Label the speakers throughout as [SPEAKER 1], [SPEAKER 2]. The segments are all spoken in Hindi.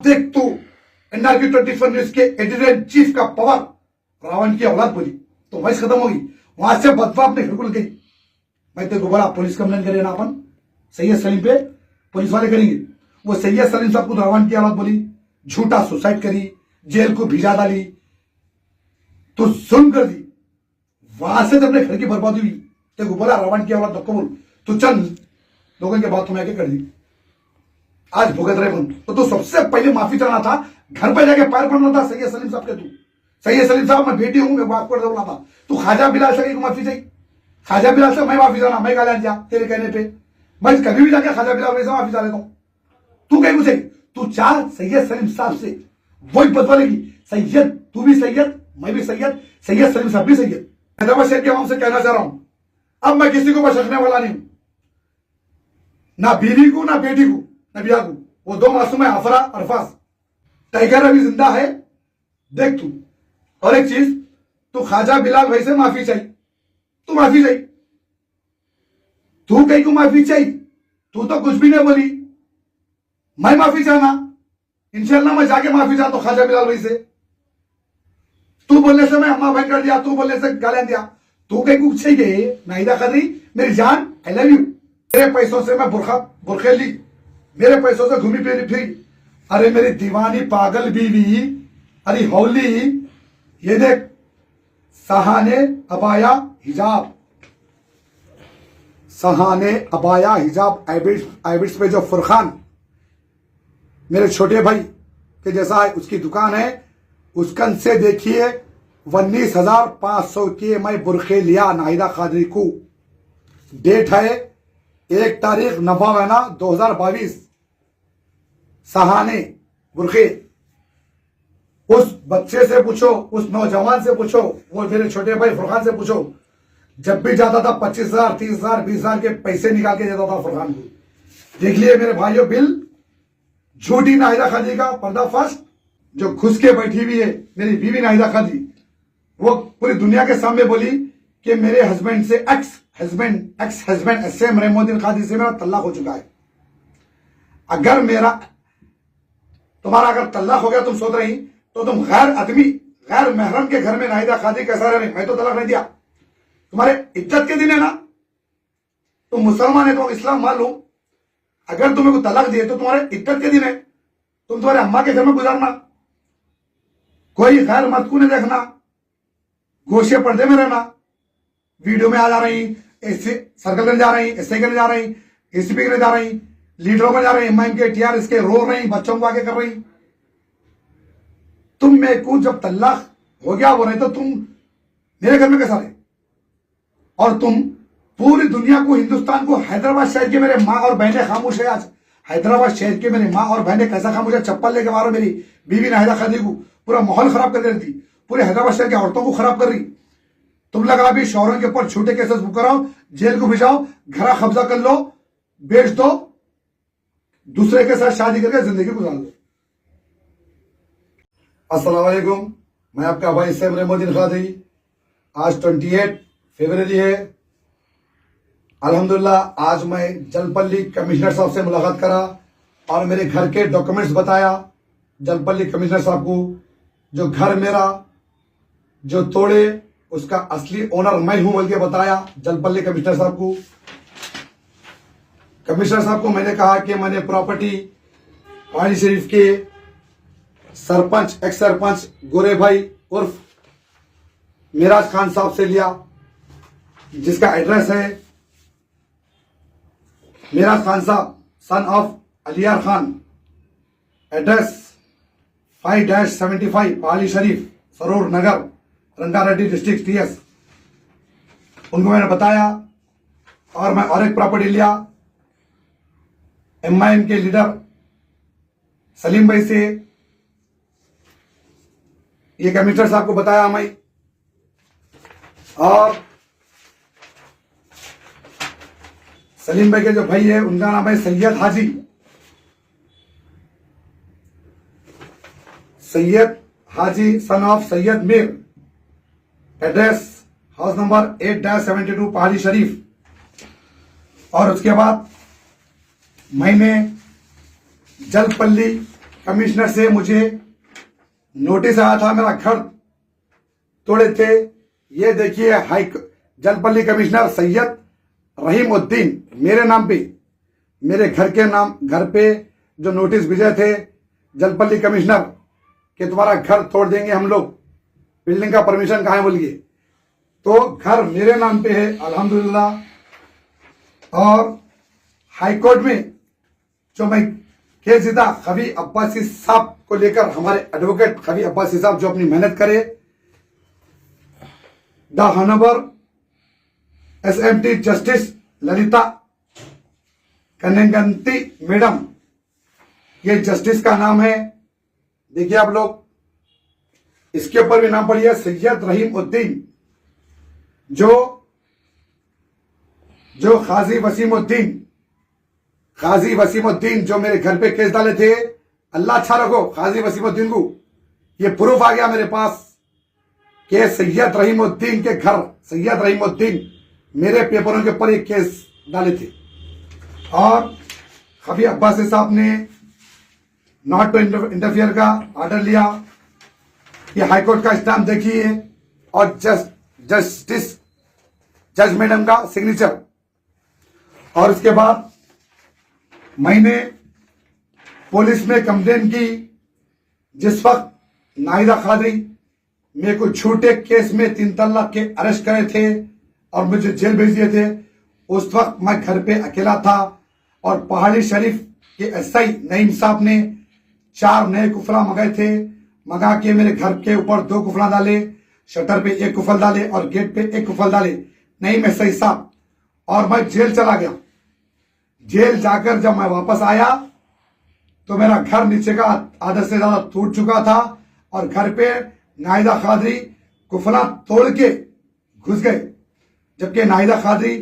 [SPEAKER 1] देख तू एनआरके 24 न्यूज के एडिटर इन चीफ का पावर रावण की औलाद बोली तो वॉइस खत्म होगी। वहां से बदवा अपने घर को गई। मैं तेरे को बोला पुलिस कंप्लेन करे ना, अपन सैयद सलीम पे पुलिस वाले करेंगे। वो सैयद सलीम साहब को रावण की औलाद बोली, झूठा सुसाइड करी, जेल को भिजा डाली, तो जुल्म कर दी। वहां से तो अपने घर की बर्बादी हुई। तेरे को बोला रावण की औलाद सबको बोल, तू चल लोगों के बात तुम्हें आके कर दी। आज भुगत रहे बंद तो सबसे पहले माफी चाहना था, घर पे जाके पैर पड़ना था सैयद सलीम साहब के। तू सैयद सलीम साहब मैं बेटी हूं, मैं बाप को बोलना था। तू ख्वाजा बिलाल से को माफी चाहिए, ख्वाजा बिलाल से मैं माफी चाहना, मैं गालियां दिया तेरे कहने पे। मैं कभी भी जाके ख्वाजा बिलाल से माफी चाह लेता हूं। तू कहीं मुझे तू चाह सैयद सलीम साहब से वही बदला लेगी। सैयद तू भी सैयद, मैं भी सैयद, सैयद सलीम साहब भी सैयद। हैदराबाद शहर के आवाम से कहना चाह रहा हूं, अब मैं किसी को बख्शने वाला नहीं हूं, ना बीवी को, ना बेटी को, ना बिया को। वो दो मासूम है, अफरा अरफाज। टाइगर अभी जिंदा है, देख तू। और एक चीज, तू ख्वाजा बिलाल भाई से माफी चाहिए, तू माफी चाहिए। तू कहीं को माफी चाहिए, तू तो कुछ भी नहीं बोली। मैं माफी चाहना, इंशाल्लाह मैं जाके माफी चाहता हूं ख्वाजा बिलाल भाई से। तू बोलने से मैं अम्मा बहन कर दिया, तू बोलने से गालियां दिया। तू कहीं कुछ चाहिए नाहिदा कदरी, मेरी जान, आई लव यू। मेरे पैसों से मैं बुरखे ली, मेरे पैसों से घूमी फिरी। अरे मेरी दीवानी पागल बीवी, अरे हौली, ये देख सहाने अबाया हिजाब, सहाने अबाया हिजाब आइबिट्स पे जो फुरखान मेरे छोटे भाई के जैसा है, उसकी दुकान है। उसकन से देखिए 19,500 के मैं बुरखे लिया नाहिदा कादरी को। डेट है 1 तारीख 9वां महीना 2022। सहाने बुरखे। उस बच्चे से पूछो, उस नौजवान से पूछो, वो मेरे छोटे भाई फुरखान से पूछो। जब भी जाता था 25,000, 30,000, 20,000 के पैसे निकाल के देता था फुरखान को। देख लिए मेरे भाइयों बिल। झूठी नाहिदा कादरी का पर्दाफाश जो घुस के बैठी हुई है मेरी बीवी नाहिदा कादरी। वो पूरी दुनिया के सामने बोली कि मेरे हस्बैंड से ex husband SM Rahmuddin Qadri से मेरा तलाक हो चुका है। अगर मेरा तुम्हारा अगर तलाक हो गया, तुम सोच रही तो तुम गैर आदमी, गैर महरम के घर में नाहिदा कादरी कैसा रह रही। मैं तो तलाक नहीं दिया। तुम्हारे इज्जत के दिन है ना, तुम मुसलमान है तो इस्लाम मान लो। अगर तुम्हें को तलाक दिए तो तुम्हारे इज्जत के दिन है, तुम तुम्हारे अम्मा के घर में गुजारना, कोई गैर मर्द को नहीं देखना, गोशे पर्दे में रहना। वीडियो में आ जा रही, ऐसे सर्कल करने जा रही, एसआई करने जा रही, एसीपी करने जा रही, लीडरों में जा रही, एमआईएम के टीआरएस के रो रही, बच्चों को आगे कर रही। तुम में को जब तलाक हो गया वो नहीं तो तुम मेरे घर में कैसा रहे। और तुम पूरी दुनिया को, हिंदुस्तान को, हैदराबाद शहर के मेरे माँ और बहनें खामोश है। आज हैदराबाद शहर के मेरे माँ और बहनें कैसा खामोश है। चप्पल लेके मारो मेरी बीवी नाहिदा कादरी को, पूरा माहौल खराब कर रही थी, पूरे हैदराबाद शहर की औरतों को खराब कर रही। तुम लगा अभी शौहरों के ऊपर झूठे केसेस बुक कराओ, जेल को भिजाओ, घर कब्जा कर लो, बेच दो, दूसरे के साथ शादी करके जिंदगी गुजार लो। अस्सलाम वालेकुम, मैं आपका भाई एसएम रहमुद्दीन कादरी। आज 28 फरवरी है। अल्हम्दुलिल्लाह आज मैं जलपल्ली कमिश्नर साहब से मुलाकात करा और मेरे घर के डॉक्यूमेंट्स बताया जलपल्ली कमिश्नर साहब को। जो घर मेरा जो तोड़े उसका असली ओनर मैं हूं बोल के बताया जलपल्ली कमिश्नर साहब को। कमिश्नर साहब को मैंने कहा कि मैंने प्रॉपर्टी पहाड़ी शरीफ के सरपंच, एक्स सरपंच गोरे भाई उर्फ मिराज खान साहब से लिया, जिसका एड्रेस है मिराज खान साहब son of Aliyar Khan, address 5-75 पहाड़ी शरीफ, सरोर नगर, रंगारेड्डी डिस्ट्रिक्ट टीएस। उनको मैंने बताया। और मैं और एक प्रॉपर्टी लिया एमआईएम के लीडर सलीम भाई से। ये कमिश्नर साहब को बताया मैं। और सलीम भाई के जो भाई है उनका नाम है Syed Haji son of Syed Mir, address house number 8-72 Pahari शरीफ। और उसके बाद मैंने जलपल्ली कमिश्नर से मुझे नोटिस आया था, मेरा घर तोड़े थे। ये देखिए हाई जलपल्ली कमिश्नर सैयद रहीम उद्दीन मेरे नाम पे, मेरे घर पे जो नोटिस भेजे थे जलपल्ली कमिश्नर कि तुम्हारा घर तोड़ देंगे हम लोग, बिल्डिंग का परमिशन कहाँ है बोलिए। तो घर मेरे नाम पे है अल्हम्दुलिल्लाह। और हाईकोर्ट में जो मैं केस जीता खबी अब्बासी साहब को लेकर, हमारे एडवोकेट खबी अब्बासी साहब जो अपनी मेहनत करे, the honourable SMT justice Lalitha Kanneganti madam, ये जस्टिस का नाम है। देखिए आप लोग, इसके ऊपर भी नाम पढ़िए सैयद रहीम उद्दीन, जो काजी वसीमुद्दीन जो मेरे घर पे केस डाले थे, अल्लाह अच्छा रखो काजी वसीमुद्दीन को। ये प्रूफ आ गया मेरे पास कि सैयद रहीम उद्दीन के घर, सैयद रहीम उद्दीन मेरे पेपरों के ऊपर एक केस डाले थे। और खबी अब्बासी साहब ने नॉट टू इंटरफियर का ऑर्डर लिया। ये हाईकोर्ट का स्टैम्प देखिए और जज मैडम का सिग्नेचर। और उसके बाद मैंने पुलिस में कंप्लेन की। जिस वक्त नाहिदा कादरी मेरे को झूठे केस में 3 तलाक के अरेस्ट करे थे और मुझे जेल भेज दिए थे, उस वक्त मैं घर पे अकेला था और पहाड़ी शरीफ के SI नईम साहब ने 4 नए कुफला मंगाए थे। मंगा के मेरे घर के ऊपर 2 कुफला डाले, शटर पे 1 कुफल डाले और गेट पे 1 कुफल डाले, नईम SI साहब। और मैं जेल चला गया। जेल जाकर जब मैं वापस आया तो मेरा घर नीचे का आधा से ज्यादा टूट चुका था और घर पे नाहिदा कादरी कुफला तोड़ के घुस गए। जबकि नाहिदा कादरी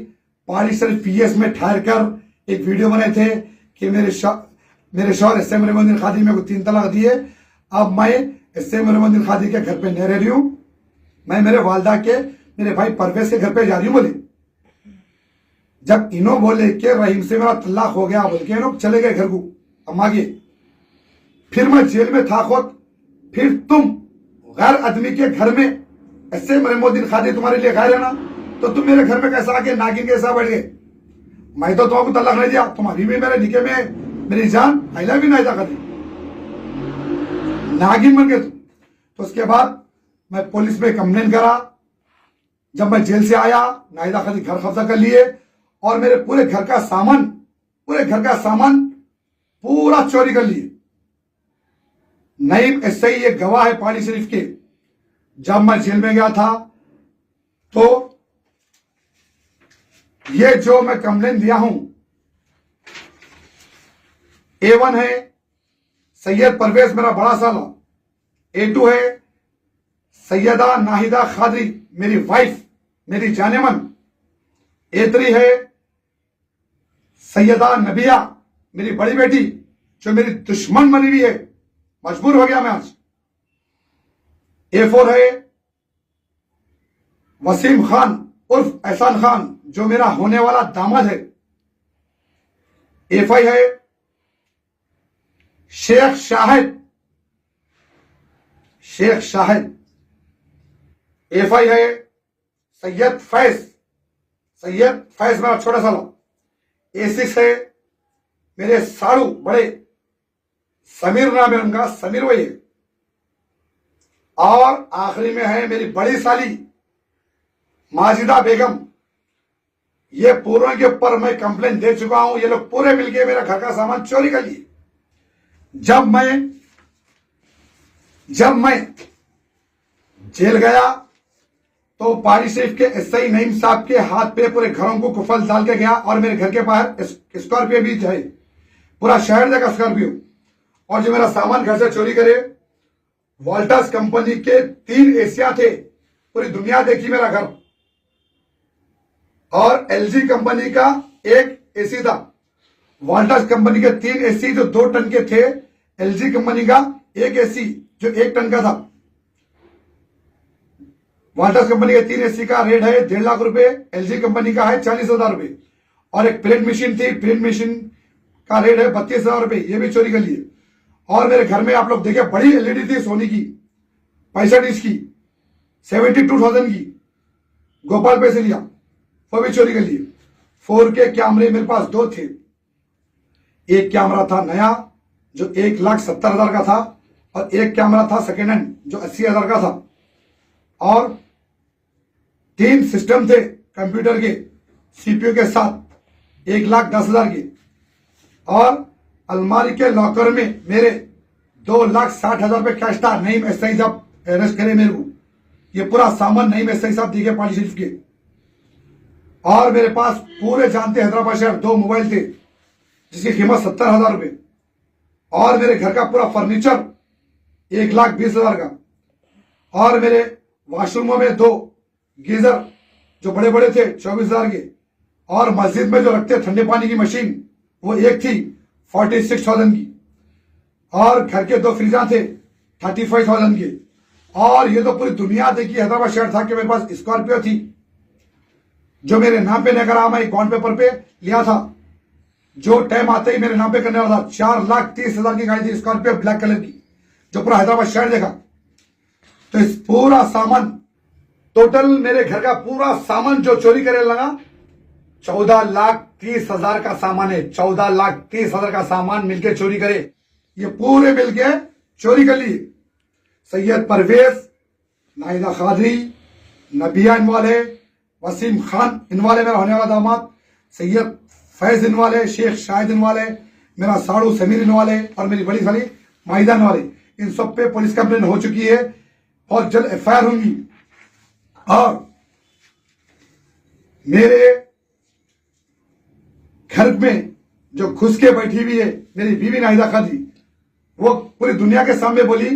[SPEAKER 1] पहाड़ी शरीफ PS में ठहर कर एक वीडियो बनाए थे कि मेरे शौहर SM रहीमुद्दीन कादरी मेरे को 3 तलाक दिए, अब मैं SM रहीमुद्दीन कादरी के घर पे नहीं रह रही हूं, मैं मेरे वालदा के, मेरे भाई परवेज के घर पे जा रही हूं बोली। जब इन्हों बोले कि रहीम से मेरा तलाक हो गया बोल के इन्हों चले गए घर को अम्मा के। फिर मैं जेल में था खुद। फिर तुम गैर आदमी के घर में SM रहीमुद्दीन कादरी तुम्हारे लिए गैर है ना, तो तुम मेरे घर में कैसा आके नागिन कैसा बैठ गए। मैं तो तुमको तलाक नहीं दिया, तुम्हारी भी मेरे निके में मेरी जान आईला भी नाहिदा कादरी, नागिन बन गए तुम। तो उसके बाद मैं पुलिस में कंप्लेन करा। जब मैं जेल से आया नाहिदा कादरी घर कब्जा कर लिए और मेरे पूरे घर का सामान पूरा चोरी कर लिए। नईम SI ये गवाह है पहाड़ी शरीफ के। जब मैं जेल में गया था तो ये जो मैं कंप्लेन दिया हूं, A1 है सैयद परवेज मेरा बड़ा साला, A2 है सैयदा नाहिदा कादरी मेरी वाइफ, मेरी जानेमन, A3 है सैयदा नबिया मेरी बड़ी बेटी जो मेरी दुश्मन बनी हुई है, मजबूर हो गया मैं आज। A4 है वसीम खान उर्फ एहसान खान जो मेरा होने वाला दामाद है। A5 है शेख शाहिद। A5 है सैयद फैज मेरा छोटा साला। A6 है मेरे साड़ू बड़े समीर नाम है उनका, समीर वही है। और आखिरी में है मेरी बड़ी साली माजिदा बेगम। ये पूरों के ऊपर मैं कंप्लेन दे चुका हूं। ये लोग पूरे मिलके मेरा घर का सामान चोरी कर लिए। जब मैं जेल गया तो पहाड़ी शरीफ के SI नईम साहब के हाथ पे पूरे घरों को कुफल डाल के गया और मेरे घर के बाहर स्कॉर्पियो भी है, पूरा शहर देखा स्कॉर्पियो। और जो मेरा सामान घर से चोरी करे, वोल्टास कंपनी के 3 एसिया थे, पूरी दुनिया देखी मेरा घर। और LG कंपनी का 1 AC था। वोल्टास कंपनी के 3 AC जो 2 टन के थे, LG कंपनी का 1 AC जो 1 टन का था। वोल्टास कंपनी के 3 AC का रेट है 1.5 लाख रुपए, LG कंपनी का है 40,000 रुपए। और एक प्रिंट मशीन थी, प्रिंट मशीन का रेट है 32,000 रुपए, ये भी चोरी कर लिए। और मेरे घर में आप लोग देखे बड़ी एलईडी थी सोनी की 65 इंच की 72,000 की, गोपाल पे से लिया, वो भी चोरी कर लिए। 4K कैमरे मेरे पास 2 थे। एक कैमरा था नया जो 1,70,000 का था, और एक कैमरा था सेकेंड हैंड जो 80,000 का था, और 3 सिस्टम थे कंप्यूटर के सीपीयू के साथ 1,10,000 के, और अलमारी के लॉकर में मेरे 2,60,000 रुपए कैश था। नहीं एसआई साहब अरेस्ट करे मेरे को, ये पूरा सामान नहीं एसआई साहब दिखे पानी शरीफ के। और मेरे पास पूरे जानते हैदराबाद शहर 2 मोबाइल थे जिसकी कीमत 70,000 रुपए, और मेरे घर का पूरा फर्नीचर 1,20,000 का, और मेरे वॉशरूमों में 2 गीजर जो बड़े बड़े थे 24,000 के, और मस्जिद में जो रखते ठंडे पानी की मशीन वो एक थी 46,000 की, और घर के 2 फ्रीजा थे 35,000 के। और ये तो पूरी दुनिया देखी हैदराबाद शहर था कि मेरे पास स्कॉर्पियो थी जो मेरे नाम पे नहीं करा, मैं बॉन्ड पेपर पे लिया था, जो टाइम आते ही मेरे नाम पे करने वाला था। 4,30,000 की गाड़ी थी स्कॉर्पियो ब्लैक कलर की, जो पूरा हैदराबाद शहर देखा। तो इस पूरा सामान टोटल मेरे घर का पूरा सामान जो चोरी करे लगा 14,30,000 का सामान है। 14,30,000 का सामान मिलके चोरी करे, ये पूरे मिलके चोरी कर लिए। सैयद परवेज, नाहिदा खादरी, नबिया इनवाले, वसीम खान इनवाले मेरा होने वाला दामाद, सैयद फैज इनवाले, शेख शाहिद इनवाले, मेरा साड़ू समीर इनवाले, और मेरी बड़ी साली माहिदा इनवाले, इन सब पे पुलिस कंप्लेन हो चुकी है और जल्द एफआईआर होंगी। और मेरे घर में जो घुस के बैठी हुई है मेरी बीवी नाहिदा खादी, वो पूरी दुनिया के सामने बोली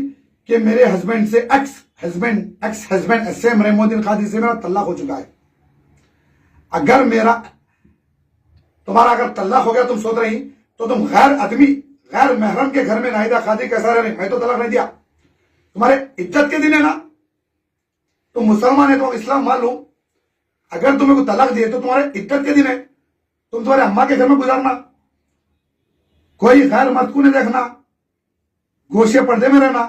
[SPEAKER 1] कि मेरे हस्बैंड से ex husband SM Rahmuddin Khadi से मेरा तलाक हो चुका है। अगर मेरा तुम्हारा अगर तलाक हो गया, तुम सोच रही तो तुम गैर आदमी गैर महरम के घर में नाहिदा खादी कैसा रह रही? मैं तो तलाक नहीं दिया, तुम्हारे इज्जत के दिन है ना, तुम मुसलमान है तो इस्लाम मान लो। अगर तुम्हें को तलाक दिए तो तुम्हारे इज्जत के दिन है, तुम तुम्हारे अम्मा के घर में गुजारना, कोई गैर मर्द को नहीं देखना, गोशे पर्दे में रहना,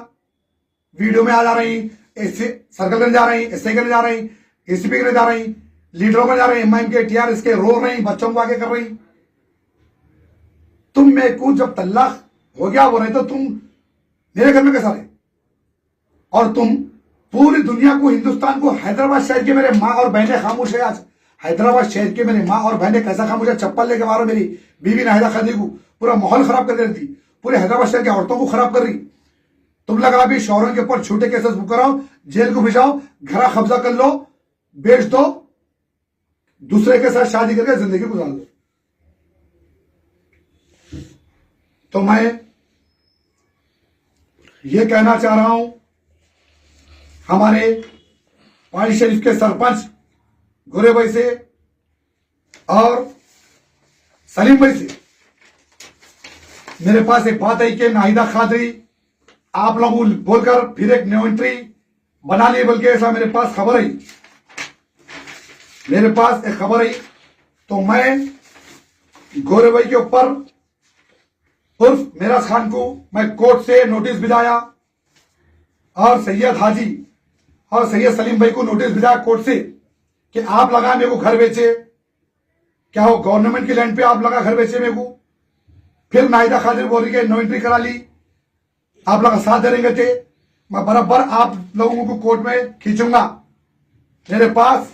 [SPEAKER 1] वीडियो में आ जा रही, ऐसे सर्कल करने जा रही, एसआई करने जा रही, एसीपी करने जा रही, लीडरों में जा रही, एमआईएम के टीआरएस के रो रही, बच्चों को आगे कर रही। तुम मेरे को जब तलाक हो गया वो नहीं तो तुम मेरे घर में कैसा रहे? और तुम पूरी दुनिया को, हिंदुस्तान को, हैदराबाद शहर के मेरे माँ और बहनें खामोश है। आज हैदराबाद शहर के मेरे माँ और बहनें कैसा खामोश है? चप्पल लेके मारो मेरी बीवी नाहिदा खादी को, पूरा माहौल खराब कर दे रही थी, पूरे हैदराबाद शहर की औरतों को खराब कर रही। तुम लगा अभी शौहरों के ऊपर छोटे केसेस बुक कराओ, जेल को भिजाओ, घर कब्जा कर लो, बेच दो, दूसरे के साथ शादी करके जिंदगी गुजार दो। तो मैं ये कहना चाह रहा हूं हमारे पानी शरीफ के सरपंच गोरे भाई से और सलीम भाई से, मेरे पास एक बात है कि नाहिदा खादरी आप लोगों को बोलकर फिर एक न्यू एंट्री बना ली, बल्कि ऐसा मेरे पास खबर आई, मेरे पास एक खबर आई। तो मैं गोरे भाई के ऊपर उर्फ मेराज खान को मैं कोर्ट से नोटिस भिजाया, और सैयद हाजी और सैयद सलीम भाई को नोटिस भिजाया कोर्ट से कि आप लगा मेरे को घर बेचे, क्या हो गवर्नमेंट की लैंड पे आप लगा घर बेचे मेरे को। फिर नाहिदा खादरी बोल रही है नो एंट्री करा ली, आप लोग साथ देंगे थे, मैं बराबर आप लोगों को कोर्ट में खींचूंगा। मेरे पास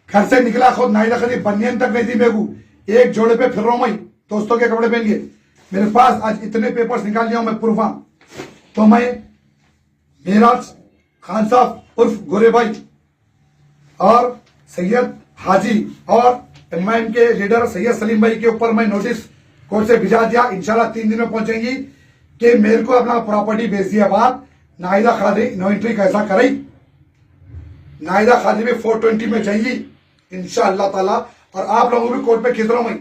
[SPEAKER 1] घर से निकला खुद नाहिदा खादरी बनियान तक नहीं थी मेरे को, एक जोड़े पे फिर रहा हूं मैं दोस्तों के कपड़े पहन के। मेरे पास आज इतने पेपर्स निकाल लिया हूं मैं प्रूफा। तो मैं मेराज खान साहब उर्फ गोरे भाई और सैयद हाजी और एमआईएम के लीडर सैयद सलीम भाई के ऊपर मैं नोटिस कोर्ट से भिजा दिया। इंशाल्लाह 3 दिन में पहुंचेंगी कि मेरे को अपना प्रॉपर्टी बेच दिया बाद नाहिदा खादरी नो एंट्री कैसा करे। नाहिदा खादरी में 420 में जाएंगी इंशाअल्लाह ताला, और आप लोगों को भी कोर्ट में खींच रहा हूं मैं।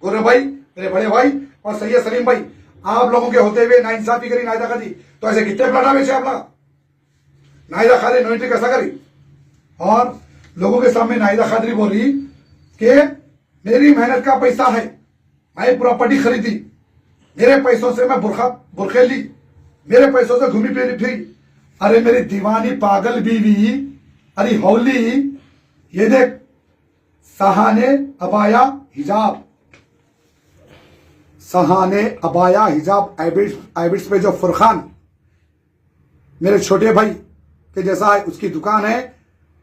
[SPEAKER 1] गोरे भाई मेरे बड़े भाई और सैयद सलीम भाई, आप लोगों के होते हुए नाइंसाफी करी नाहिदा खादरी, तो ऐसे कितने प्लाटा बेचे आप लोग? नाहिदा खादरी नो एंट्री कैसा करी? और लोगों के सामने नाहिदा खादरी बोल रही कि मेरी मेहनत का पैसा है, मैं प्रॉपर्टी खरीदी, मेरे पैसों से मैं बुरखे ली, मेरे पैसों से घूमी फिरी। अरे मेरी दीवानी पागल बीवी, अरे हौली, ये देख सहाने अबाया हिजाब, सहाने अबाया हिजाब आइबिट्स पे जो फुरखान मेरे छोटे भाई के जैसा है, उसकी दुकान है,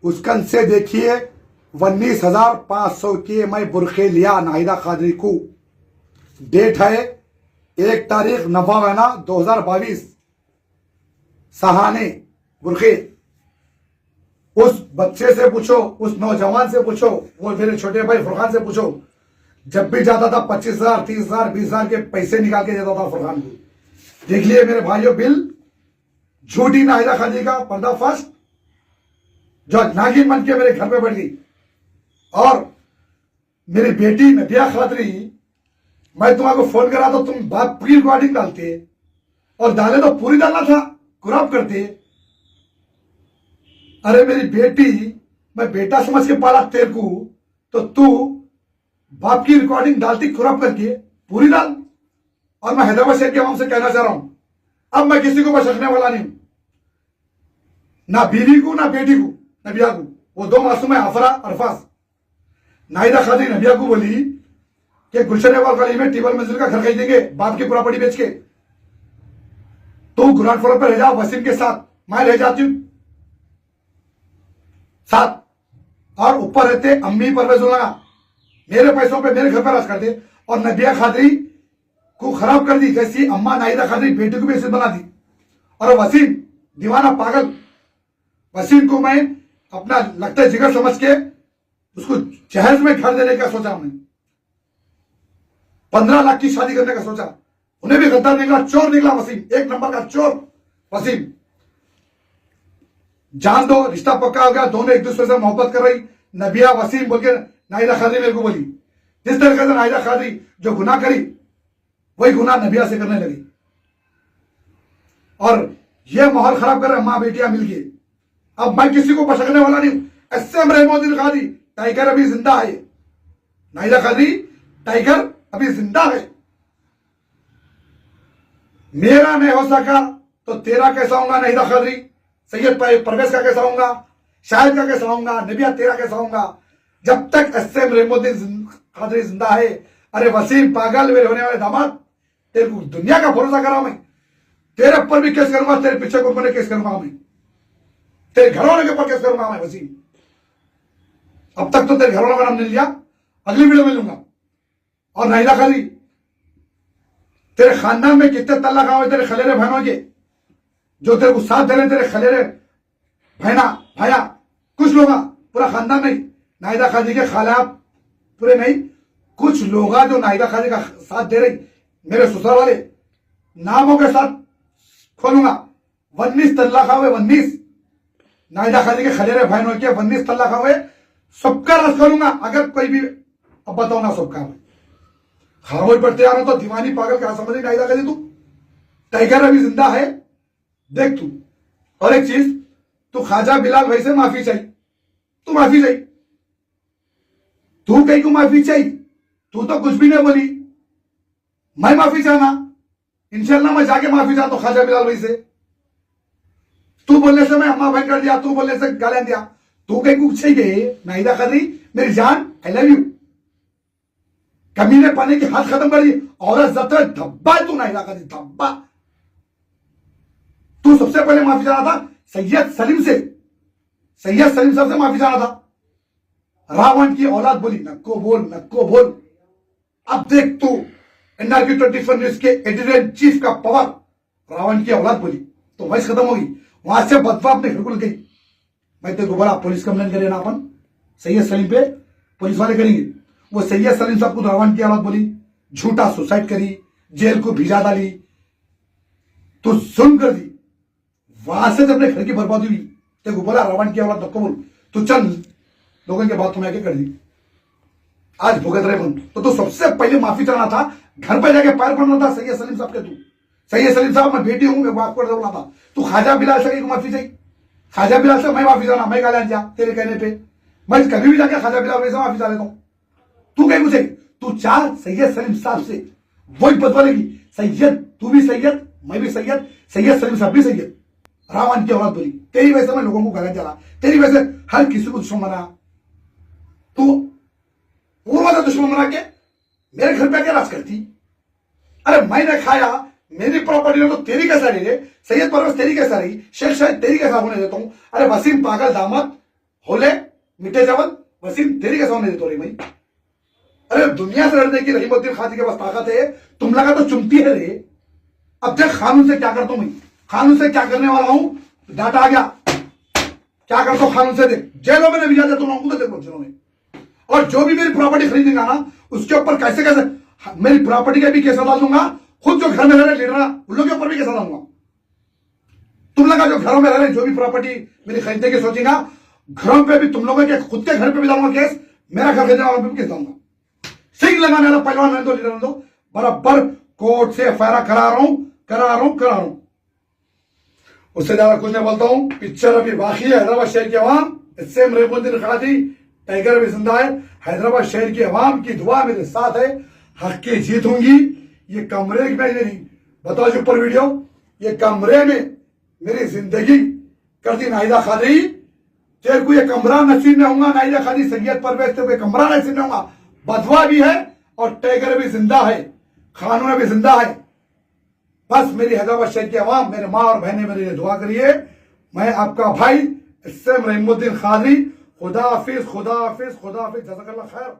[SPEAKER 1] उसकन से देखिए 19,500 के मैं बुरखे लिया नाहिदा कादरी को। डेट है 1 तारीख 9वां महीना 2022। सहाने बुरखे। उस बच्चे से पूछो, उस नौजवान से पूछो, वो मेरे छोटे भाई फुरखान से पूछो, जब भी जाता था 25,000, 30,000, 20,000 के पैसे निकाल के देता था फुरखान को। देख लिए मेरे भाइयों बिल, झूठी नाहिदा कादरी का पर्दाफाश, जो नागिन बन के मेरे घर पे बैठ गई। और मेरी बेटी नबिया खादरी, मैं तुम्हारे फोन करा तो तुम बाप की रिकॉर्डिंग डालते, और डाले तो पूरी डालना था, क्रॉप करते। अरे मेरी बेटी, मैं बेटा समझ के पाला तेरे को, तो तू बाप की रिकॉर्डिंग डालती क्रॉप करके, पूरी डाल। और मैं हैदराबाद शहर के आवाम से कहना चाह रहा हूं, अब मैं किसी को बचने वाला नहीं हूं, ना बीवी को ना बेटी को, नबिया को। वो 2 मासूम है, अफरा अरफाज। नाहिदा कादरी नबिया को बोली कि गुलशन गली में टेबल मंजिल का घर खरीदेंगे बाप की प्रॉपर्टी बेच के, तू ग्राउंड फ्लोर पर रह जा वसीम के साथ, मैं रह जाती हूं साथ, और ऊपर रहते अम्मी परवेजुल्लाह, मेरे पैसों पे मेरे घर पर राज कर दे। और नबिया खादरी को खराब कर दी, जैसी अम्मा नाहिदा खादरी बेटी को भी ऐसे बना दी। और वसीम दीवाना पागल, वसीम को मैं अपना लगता है जिगर समझ के उसको जहेज में घर देने का सोचा। हमने 15 लाख की शादी करने का सोचा। उन्हें भी गद्दार निकला, चोर निकला वसीम, 1 नंबर का चोर वसीम। जान दो, रिश्ता पक्का हो गया, दोनों एक दूसरे से मोहब्बत कर रही। नबिया वसीम बोल के नाहिदा खादरी मेरे को बोली। जिस तरीके से नाहिदा खादरी जो गुनाह करी, वही गुनाह नबिया से करने लगी। और ये माहौल खराब कर रहे मां बेटियां मिलके। अब मैं किसी को पछकने वाला नहीं हूं। एसएम रहमतुल्लाह खादी, टाइगर अभी जिंदा है। नाहिदा खादरी टाइगर अभी जिंदा है। मेरा नहीं हो सका तो तेरा कैसा होगा नाहिदा खादरी? सैयद परवेज का कैसा होगा? शाहिद का कैसा होगा? नबिया तेरा कैसा होगा? जब तक एसएम रहमतुल्लाह खादरी जिंदा है। अरे वसीम पागल, मेरे होने वाले दामाद, तेरे को दुनिया का भरोसा करा मैं, तेरे ऊपर भी केस करूंगा, तेरे पीछे को मैंने केस करूंगा मैं, तेरे घरवालों के ऊपर केस करूंगा मैं वसीम। अब तक तो तेरे घरवालों का नाम नहीं लिया, अगली वीडियो में लूंगा। और नाहिदा खादरी, तेरे खानदान में कितने तल्लाक हुए तेरे खलेरे बहनों के, जो तेरे को साथ दे रहे, तेरे खलेरे बहना भाया, कुछ लोग, पूरा खानदान नहीं, नाहिदा खादरी के खाला पूरे नहीं, कुछ लोग जो नाहिदा खादरी का साथ दे रही, मेरे ससुराल वाले, नामों के साथ खोलूंगा। 19 तल्लाक हुए, 19 नाहिदा खादरी के खलेरे बहनों के 19 तल्लाक हुए, सबका रस करूंगा। अगर कोई भी, अब बताओ ना सबका, खामोश पर तैयार हो तो दीवानी पागल क्या समझ रही नाहिदा खादरी? तू टाइगर अभी जिंदा है, देख तू। और एक चीज, तू ख्वाजा बिलाल भाई से माफी चाहिए, तू माफी चाहिए, तू कहीं को माफी चाहिए। तू तो कुछ भी नहीं बोली, मैं माफी चाहना, इंशाल्लाह मैं जाके माफी चाहता हूं ख्वाजा बिलाल भाई से। तू बोलने से मैं अम्मा बहन कर दिया, तू बोलने से गालियां दिया, तू कहीं को चाहिए नाहिदा खादरी मेरी जान, आई लव यू। कमीने पाने की हाथ खत्म कर दी, औरत जब धब्बा है तू नाहिदा खादरी, धब्बा। तू सबसे पहले माफी चाहना था सैयद सलीम से, सैयद सलीम साहब से माफी चाहना था। रावण की औलाद बोली, नक्को बोल, नक्को बोल। अब देख तू, एनआरके 24 न्यूज के एडिटर इन चीफ का पावर, रावण की औलाद बोली तो वॉइस खत्म होगी। वहां से बदवा अपने घर को गई। मैं तेरे को बोला पुलिस कंप्लेन करे ना, अपन सैयद सलीम पे पुलिस वाले करेंगे। वो सैयद सलीम साहब को रावण की औलाद बोली, झूठा सुसाइड करी, जेल को भिजा डाली, तो सुन कर दी। वहां से जब अपने घर की बर्बादी हुई, तेरे को बोला रावण की औलाद नक्को बोल, तो चंद लोगों के बात तुम्हें आगे कर दी, आज भुगत रहे बन। तो सबसे पहले माफी चाहना था, घर पे जाके पैर पड़ना था सैयद सलीम साहब के। तू सैयद सलीम साहब, मैं बेटी हूं, मैं माफ कर बोला था। तू ख्वाजा बिलाल से माफी चाहिए, ख्वाजा बिलाल से मैं माफी चाहना, मैं गालियां दिया तेरे कहने पे, मैं कभी भी जाके ख्वाजा बिलाल से माफी चाह लेता हूं। तू कहीं मुझे, तू चाह सैयद सलीम साहब से वही बदवा लेगी। सैयद, तू भी सैयद, मैं भी सैयद, सैयद सलीम साहब भी सैयद, रावण की औलाद बोली। तेरी वजह से मैं लोगों को गलत चला, तेरी वजह से हर किसी को दुश्मन बना। तू पूर्व दुश्मन बना के मेरे घर पे आके राज करती। अरे मैंने खाया, मेरी प्रॉपर्टी में तो तेरी कैसा रही रे, सैयद परवेज तेरी कैसा रही, शेख शायद तेरी कैसा होने देता हूं। अरे वसीम पागल दामाद होले मिठे चावल, वसीम तेरी कैसा होने देता रही भाई। अरे दुनिया से लड़ने की रहीमुद्दीन खाजी के पास ताकत है, तुम लगा तो चुमती है रे। अब देख कानून से क्या करता हूं मैं, कानून से क्या करने वाला हूं, डाटा आ गया, क्या करता हूं कानून से देख। जेलों में भी जा तुम लोगों को देखो जेलों में। और जो भी मेरी प्रॉपर्टी खरीदेगा ना उसके ऊपर कैसे कैसे मेरी प्रॉपर्टी का भी केस डाल दूंगा, खुद जो घर में रह रहे लीडर उन लोगों के ऊपर भी केस डालूंगा। तुम लगा जो घरों में रह रहे जो भी प्रॉपर्टी मेरी खरीदने की सोचेगा, घरों पे भी तुम लोगों के खुद के घर पे भी डालूंगा केस, मेरा घर खरीदने वालों पे भी केस डालूंगा। सिंह लगाने वाला पहलवान रहने दो, लीडर रहने दो, बराबर कोर्ट से एफआईआर करा रहा हूं। उससे ज्यादा कुछ नहीं बोलता हूं। पिक्चर अभी बाकी है। हैदराबाद शहर की अवाम, इससे रहीमुद्दीन खाजी टाइगर भी जिंदा है। हैदराबाद शहर की अवाम की दुआ मेरे साथ है, हक की जीत होंगी। ये कमरे में नहीं बताओ जो ऊपर वीडियो, ये कमरे में मेरी जिंदगी कर दी नाहिदा खादी। तेरे को ये कमरा नसीब नहीं होगा नाहिदा खादी, सैयद परवेज तेरे को कमरा नसीब नहीं होगा। बदवा भी है और टाइगर भी जिंदा है, कानून भी जिंदा है। बस मेरी हैदराबाद शहर की अवाम, मेरे माँ और बहनें मेरे लिए दुआ करिए। मैं आपका भाई इससे रहीमुद्दीन खाजी। खुदा हाफिज, खुदा हाफिज, खुदा हाफिज, जज़ाकल्लाह खैर।